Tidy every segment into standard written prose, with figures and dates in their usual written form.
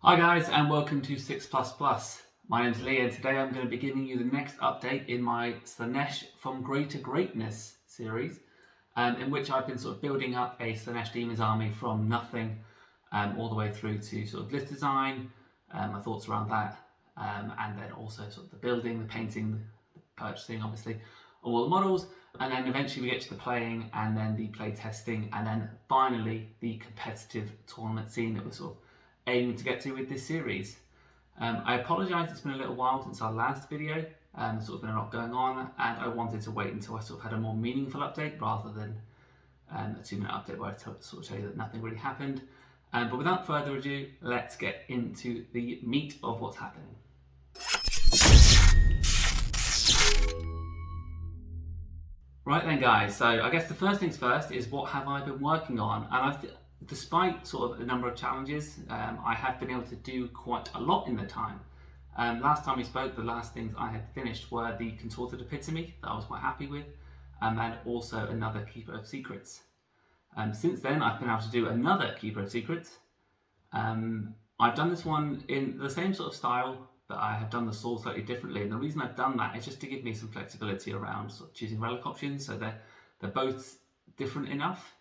Hi guys and welcome to 6++. My name's Lee and today I'm going to be giving you the next update in my Slaanesh From Great to Greatness series, in which I've been sort of building up a Slaanesh Demons army from nothing all the way through to sort of list design, my thoughts around that, and then also sort of the building, the painting, the purchasing obviously, of all the models, and then eventually we get to the playing and then the play testing and then finally the competitive tournament scene that we're sort of aiming to get to with this series. I apologise, it's been a little while since our last video, sort of been a lot going on, and I wanted to wait until I sort of had a more meaningful update rather than a 2-minute update where I sort of tell you that nothing really happened. But without further ado, let's get into the meat of what's happening. Right then guys, so I guess the first things first is what have I been working on, and despite sort of a number of challenges, I have been able to do quite a lot in the time. Last time we spoke, the last things I had finished were the Contorted Epitome that I was quite happy with, and also another Keeper of Secrets. Since then, I've been able to do another Keeper of Secrets. I've done this one in the same sort of style, but I have done the sword slightly differently, and the reason I've done that is just to give me some flexibility around sort of choosing relic options, so they're both different enough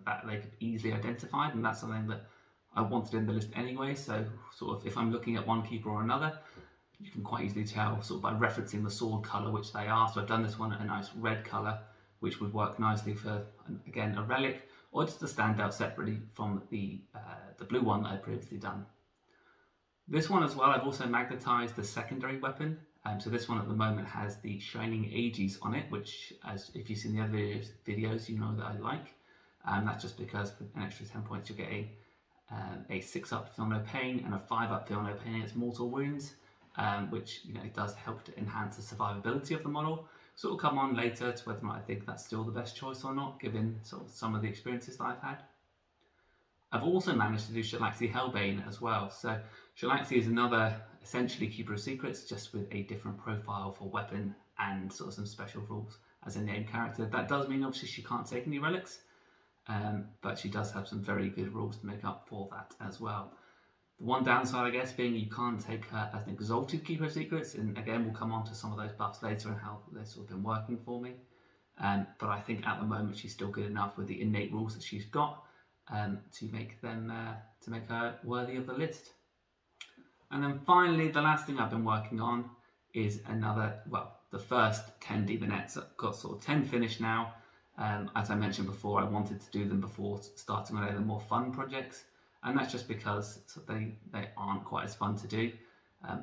that they could be easily identified, and that's something that I wanted in the list anyway. So sort of if I'm looking at one keeper or another, you can quite easily tell sort of by referencing the sword colour which they are. So I've done this one a nice red colour, which would work nicely for, again, a relic, or just to stand out separately from the blue one that I'd previously done. This one as well, I've also magnetised the secondary weapon. So this one at the moment has the Shining Aegis on it, which, as if you've seen the other videos, you know that I like. That's just because for an extra 10 points you'll get a 6-up Feel No Pain and a 5-up Feel No Pain against mortal wounds, which it does help to enhance the survivability of the model. So it will come on later to whether or not I think that's still the best choice or not, given sort of some of the experiences that I've had. I've also managed to do Shalaxi Hellbane as well. So Shalaxi is another essentially Keeper of Secrets, just with a different profile for weapon and sort of some special rules as a named character. That does mean obviously she can't take any relics, but she does have some very good rules to make up for that as well. The one downside, I guess, being you can't take her as an exalted Keeper of Secrets, and again we'll come on to some of those buffs later and how they've sort of been working for me. But I think at the moment she's still good enough with the innate rules that she's got to make her worthy of the list. And then finally, the last thing I've been working on is the first 10 Demonettes. I've got sort of 10 finished now. As I mentioned before, I wanted to do them before starting on the more fun projects, and that's just because they aren't quite as fun to do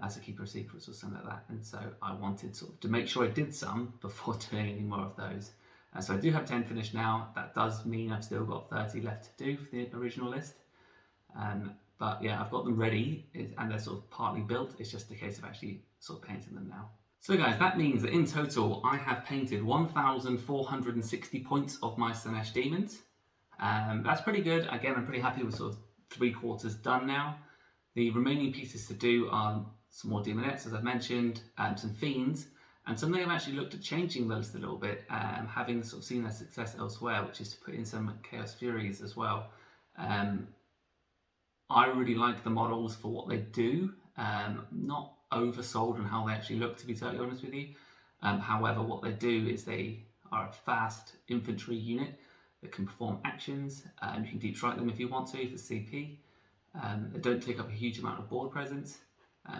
as a Keeper of Secrets or something like that, and so I wanted sort of to make sure I did some before doing any more of those. So I do have 10 finished now. That does mean I've still got 30 left to do for the original list, but yeah, I've got them ready and they're sort of partly built. It's just a case of actually sort of painting them now. So guys, that means that in total I have painted 1,460 points of my Slaanesh Demons. That's pretty good. Again, I'm pretty happy with sort of 3/4 done now. The remaining pieces to do are some more Demonettes, as I've mentioned, some Fiends, and something I've actually looked at changing the list a little bit, having sort of seen their success elsewhere, which is to put in some Chaos Furies as well. I really like the models for what they do, not oversold on how they actually look, to be totally honest with you. However, what they do is they are a fast infantry unit that can perform actions. You can deep strike them if you want to for CP. They don't take up a huge amount of board presence,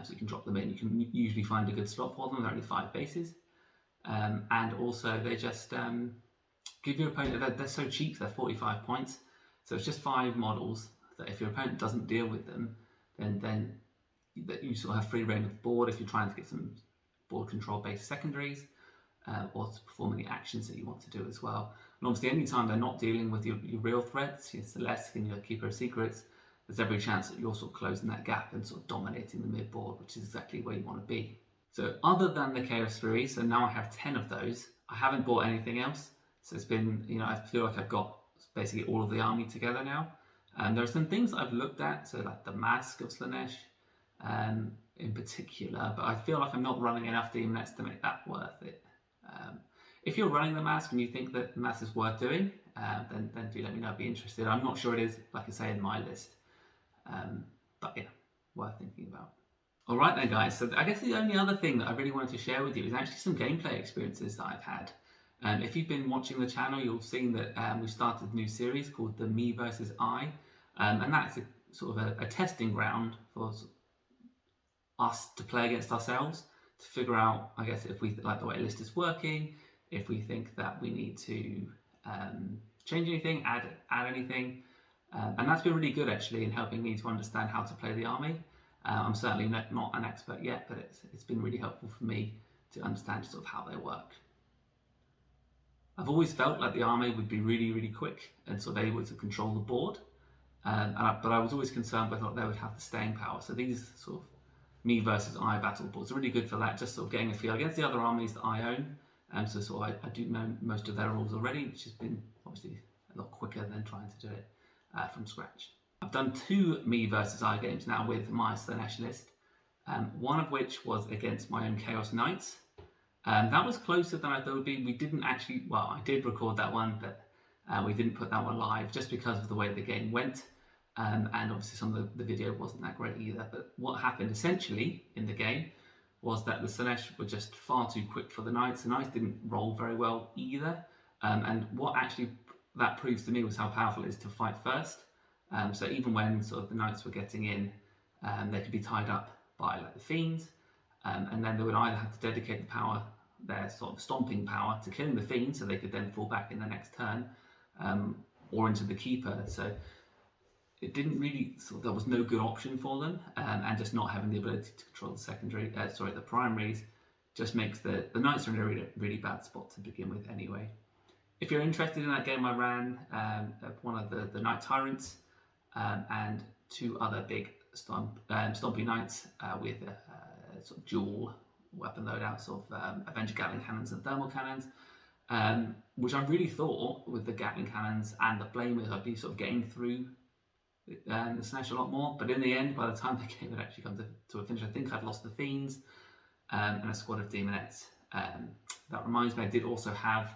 so you can drop them in. You can usually find a good slot for them. They're only 5 bases, and also they just give your opponent. They're so cheap. They're 45 points, so it's just 5 models that if your opponent doesn't deal with them, then you sort of have free reign of the board if you're trying to get some board control based secondaries, or to perform any actions that you want to do as well. And obviously anytime they're not dealing with your real threats, your Celeste and your Keeper of Secrets, there's every chance that you're sort of closing that gap and sort of dominating the mid board, which is exactly where you want to be. So other than the Chaos Fury, so now I have 10 of those, I haven't bought anything else. So it's been, I feel like I've got basically all of the army together now. And there are some things I've looked at, so like the Mask of Slaanesh in particular, but I feel like I'm not running enough Demonettes to make that worth it. If you're running the Mask and you think that the Mask is worth doing, then do let me know. I'd be interested. I'm not sure it is, like I say, in my list. But yeah, worth thinking about. All right then, guys. So I guess the only other thing that I really wanted to share with you is actually some gameplay experiences that I've had. If you've been watching the channel, you'll have seen that we've started a new series called the Me versus I, and that's a sort of a testing ground for us to play against ourselves to figure out, I guess, if we like the way a list is working, if we think that we need to change anything, add anything, and that's been really good actually in helping me to understand how to play the army. I'm certainly not an expert yet, but it's been really helpful for me to understand sort of how they work. I've always felt like the army would be really, really quick and sort of able to control the board, but I was always concerned whether they would have the staying power. So these sort of Me versus I battle boards are really good for that, just sort of getting a feel against the other armies that I own. So sort of I do know most of their rules already, which has been obviously a lot quicker than trying to do it from scratch. I've done 2 Me versus I games now with my Slaanesh list, one of which was against my own Chaos Knights. That was closer than I thought it would be. We didn't actually, well, I did record that one, but we didn't put that one live just because of the way the game went. And obviously some of the video wasn't that great either. But what happened essentially in the game was that the Slaanesh were just far too quick for the Knights. The Knights didn't roll very well either. And what actually that proves to me was how powerful it is to fight first. So even when sort of the Knights were getting in, they could be tied up by like the Fiends. And then they would either have to dedicate the power, their sort of stomping power, to killing the Fiend so they could then fall back in the next turn, or into the Keeper. So it didn't really, there was no good option for them, and just not having the ability to control the primaries just makes the Knights are in a really, really bad spot to begin with anyway. If you're interested in that game, I ran one of the Knight Tyrants and 2 other big stompy Knights with sort of dual weapon loadouts of Avenger Gatling cannons and thermal cannons, which I really thought with the Gatling cannons and the Flamers I'd be sort of getting through the Slaanesh a lot more, but in the end, by the time the game had actually come to a finish, I think I'd lost the Fiends and a squad of Demonettes. That reminds me, I did also have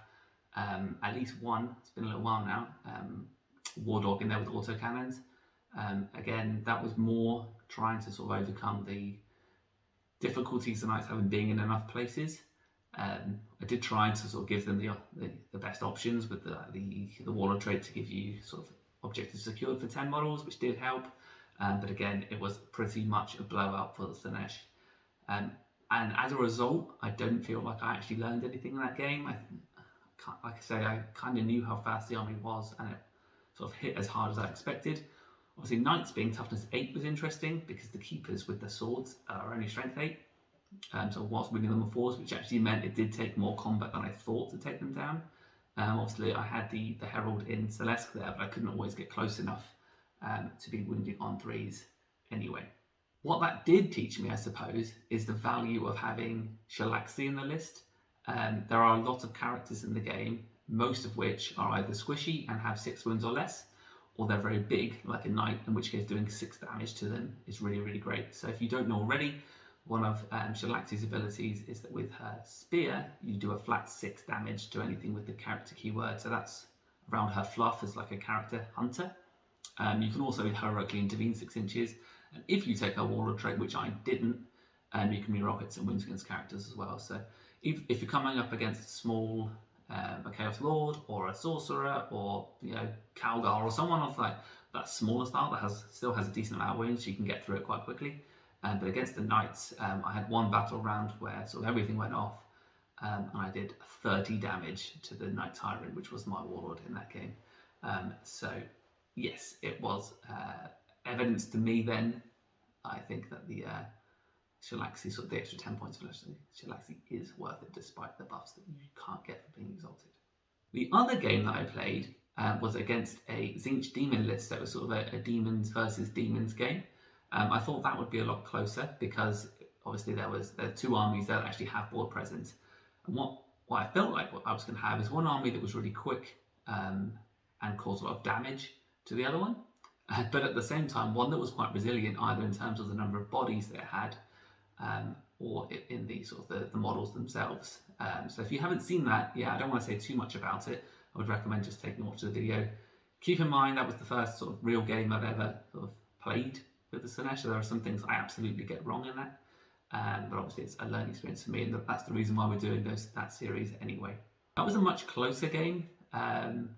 at least one, it's been a little while now, War Dog in there with autocannons. Again, that was more trying to sort of overcome the difficulties the Knights have in being in enough places. I did try to sort of give them the best options with the Warlord trait to give you sort of objectives secured for 10 models, which did help. But again, it was pretty much a blowout for the Slaanesh. And as a result, I don't feel like I actually learned anything in that game. Like I say, I kind of knew how fast the army was, and it sort of hit as hard as I expected. Obviously, Knights being toughness 8 was interesting because the Keepers with the swords are only strength 8. So whilst winning them on 4s, which actually meant it did take more combat than I thought to take them down. Obviously, I had the Herald in Celeste there, but I couldn't always get close enough to be wounded on 3s anyway. What that did teach me, I suppose, is the value of having Shalaxi in the list. There are a lot of characters in the game, most of which are either squishy and have 6 wounds or less, or they're very big, like a Knight, in which case doing 6 damage to them is really, really great. So if you don't know already, one of Shalaxi's abilities is that with her spear, you do a flat 6 damage to anything with the character keyword. So that's around her fluff as like a character hunter. You can also heroically intervene 6 inches. And if you take her Warlord trait, which I didn't, you can reroll hits and wounds against characters as well. So if you're coming up against a small a Chaos Lord or a Sorcerer or Calgar or someone of like that smaller style that still has a decent amount of wounds, you can get through it quite quickly. But against the Knights, I had one battle round where sort of everything went off, and I did 30 damage to the Knight Tyrant, which was my Warlord in that game. So yes, it was evidence to me then, I think, that the Shalaxi, sort of the extra 10 points for Shalaxi is worth it despite the buffs that you can't get for being exalted. The other game that I played was against a Tzeentch Demon list, so it was sort of a Demons versus Demons game. I thought that would be a lot closer because obviously there are 2 armies that actually have board presence. And what I felt like what I was going to have is one army that was really quick and caused a lot of damage to the other one, but at the same time one that was quite resilient either in terms of the number of bodies that it had or in the sort of the models themselves. So if you haven't seen that, I don't want to say too much about it. I would recommend just taking a watch of the video. Keep in mind that was the first sort of real game I've ever sort of played with the Slaanesh. So there are some things I absolutely get wrong in that, but obviously it's a learning experience for me, and that's the reason why we're doing that series anyway. That was a much closer game than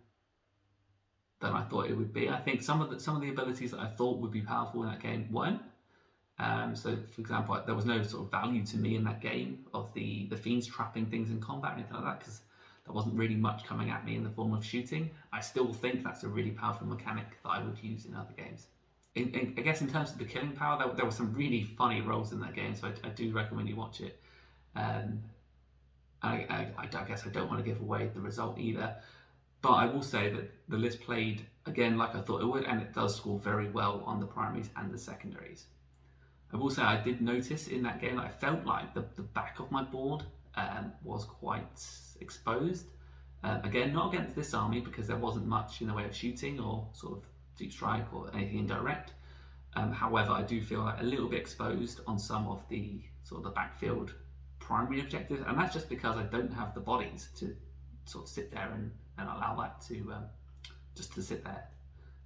I thought it would be. I think some of the abilities that I thought would be powerful in that game weren't. So, for example, there was no sort of value to me in that game of the fiends trapping things in combat or anything like that, because there wasn't really much coming at me in the form of shooting. I still think that's a really powerful mechanic that I would use in other games. I guess in terms of the killing power, there were some really funny rolls in that game, so I do recommend you watch it. I guess I don't want to give away the result either, but I will say that the list played again like I thought it would, and it does score very well on the primaries and the secondaries. I will say I did notice in that game that I felt like the back of my board was quite exposed. Again, not against this army because there wasn't much in the way of shooting or sort of deep strike or anything indirect. However, I do feel like a little bit exposed on some of the sort of the backfield primary objectives, and that's just because I don't have the bodies to sort of sit there and allow that to just to sit there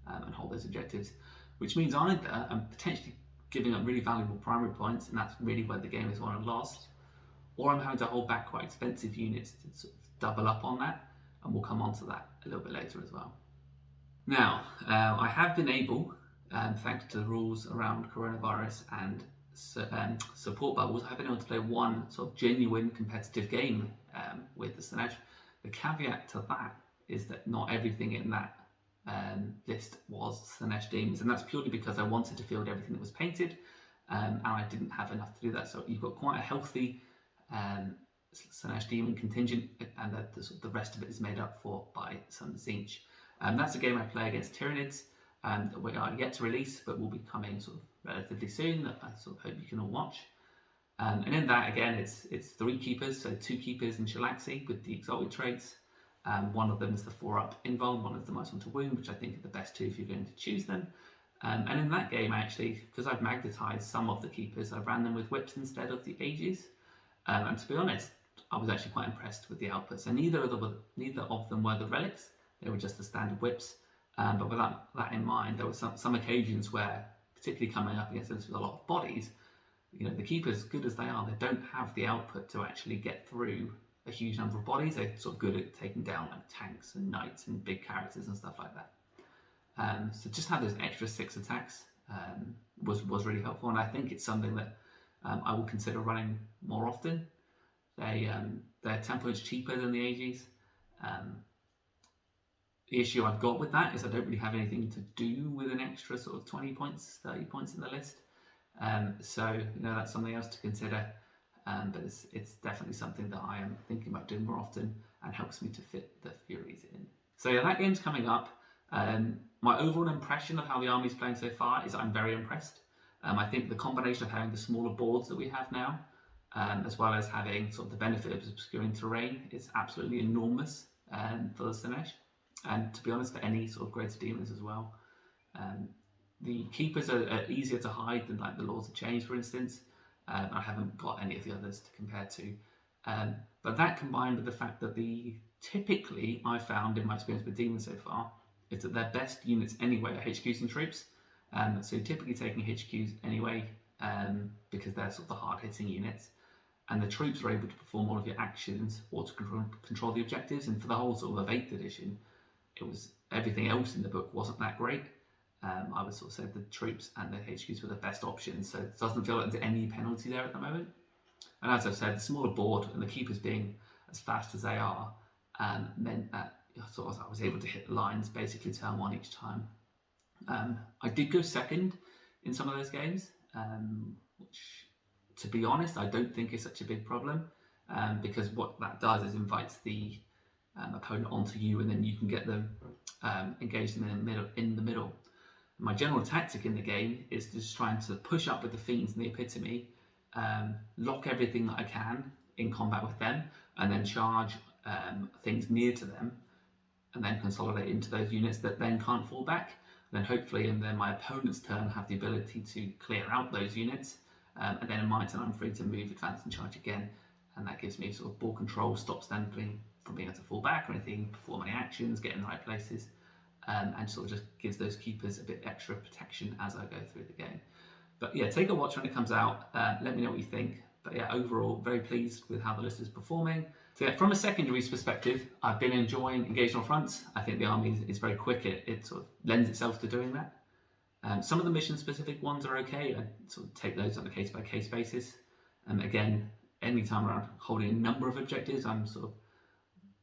and hold those objectives, which means either I'm potentially giving up really valuable primary points, and that's really where the game is won and lost, or I'm having to hold back quite expensive units to sort of double up on that, and we'll come on to that a little bit later as well. Now, I have been able, thanks to the rules around coronavirus and support bubbles, I've been able to play one sort of genuine competitive game with the Slaanesh. The caveat to that is that not everything in that list was Slaanesh Demons, and that's purely because I wanted to field everything that was painted, and I didn't have enough to do that. So you've got quite a healthy Slaanesh Demon contingent, and the rest of it is made up for by some Tzeentch. That's a game I play against Tyranids that we are yet to release, but will be coming sort of relatively soon, that I sort of hope you can all watch. And in that, again, it's 3 keepers, so 2 keepers in Shalaxi with the exalted traits. One of them is the 4-up invuln, one is the -1 to wound, which I think are the best 2 if you're going to choose them. And in that game, actually, because I've magnetized some of the keepers, I ran them with whips instead of the ages. And to be honest, I was actually quite impressed with the output. So neither of them were the relics; they were just the standard whips. But with that in mind, there were some occasions where, particularly coming up against this with a lot of bodies, you know, the keepers, good as they are, they don't have the output to actually get through a huge number of bodies. They're sort of good at taking down like tanks and knights and big characters and stuff like that. So just have those extra 6 attacks was really helpful, and I think it's something that I will consider running more often. They're 10 points cheaper than the AGs. The issue I've got with that is I don't really have anything to do with an extra sort of 20 points, 30 points in the list. So you know, that's something else to consider. But it's definitely something that I am thinking about doing more often, and helps me to fit the Furies in. So yeah, that game's coming up. My overall impression of how the army's playing so far is I'm very impressed. I think the combination of having the smaller boards that we have now, as well as having sort of the benefit of obscuring terrain, is absolutely enormous for the Slaanesh, and to be honest, for any sort of greater demons as well. The keepers are easier to hide than like the Lords of Change, for instance. I haven't got any of the others to compare to, but that combined with the fact that typically I found in my experience with demons so far is that their best units anyway are HQs and troops. So typically taking HQs anyway, because they're sort of the hard-hitting units, and the troops are able to perform all of your actions or to control the objectives. And for the whole sort of 8th edition, it was everything else in the book wasn't that great. I would sort of say the troops and the HQs were the best options, so it doesn't feel like there's any penalty there at the moment. And as I've said, the smaller board and the keepers being as fast as they are meant that sort of I was able to hit the lines basically turn 1 each time. I did go second in some of those games, which, to be honest, I don't think is such a big problem, because what that does is invites the opponent onto you, and then you can get them engaged in the middle. My general tactic in the game is just trying to push up with the fiends in the epitome, lock everything that I can in combat with them, and then charge things near to them, and then consolidate into those units that then can't fall back. Then hopefully in then my opponent's turn have the ability to clear out those units, and then in my turn I'm free to move, advance and charge again, and that gives me sort of ball control, stops them from being able to fall back or anything, perform any actions, get in the right places. and sort of just gives those keepers a bit extra protection as I go through the game. But yeah, take a watch when it comes out. Let me know what you think. But yeah, overall, very pleased with how the list is performing. So yeah, from a secondaries perspective, I've been enjoying engaging on fronts. I think the army is very quick. It sort of lends itself to doing that. Some of the mission-specific ones are okay. I sort of take those on a case-by-case basis. Again, any time around holding a number of objectives, I'm sort of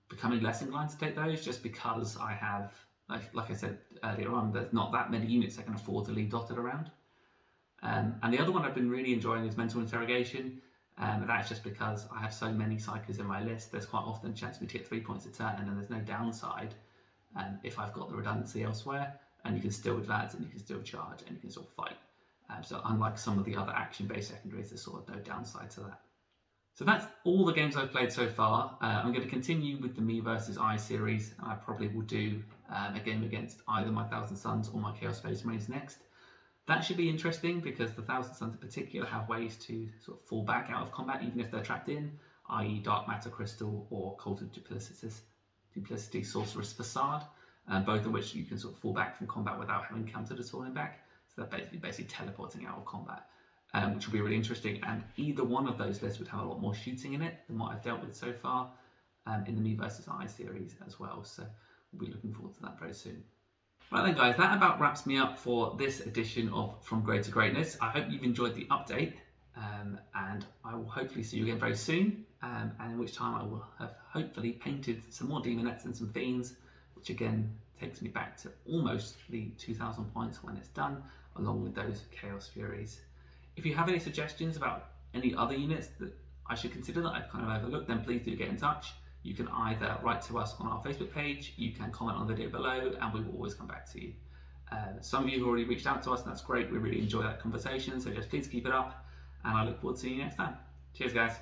becoming less inclined to take those, just because I have, like I said earlier on, there's not that many units I can afford to leave dotted around. And the other one I've been really enjoying is mental interrogation. That's just because I have so many psychers in my list. There's quite often a chance for me to get 3 points a turn, and then there's no downside if I've got the redundancy elsewhere, and you can still advance and you can still charge and you can still fight. So unlike some of the other action-based secondaries, there's sort of no downside to that. So that's all the games I've played so far. I'm going to continue with the Me versus I series, and I probably will do a game against either my Thousand Suns or my Chaos Space Marines next. That should be interesting because the Thousand Suns in particular have ways to sort of fall back out of combat even if they're trapped in, i.e. Dark Matter Crystal or Cult of Duplicity Sorceress Facade, both of which you can sort of fall back from combat without having countered at all in back. So they're basically teleporting out of combat, which will be really interesting. And either one of those lists would have a lot more shooting in it than what I've dealt with so far in the Me vs. I series as well. So we'll be looking forward to that very soon. Right then guys, that about wraps me up for this edition of From Grey to Greatness. I hope you've enjoyed the update, and I will hopefully see you again very soon, and in which time I will have hopefully painted some more Demonettes and some Fiends, which again takes me back to almost the 2,000 points when it's done, along with those Chaos Furies. If you have any suggestions about any other units that I should consider that I've kind of overlooked, then please do get in touch. You can either write to us on our Facebook page, you can comment on the video below, and we will always come back to you. Some of you have already reached out to us, and that's great. We really enjoy that conversation, so just please keep it up, and I look forward to seeing you next time. Cheers, guys.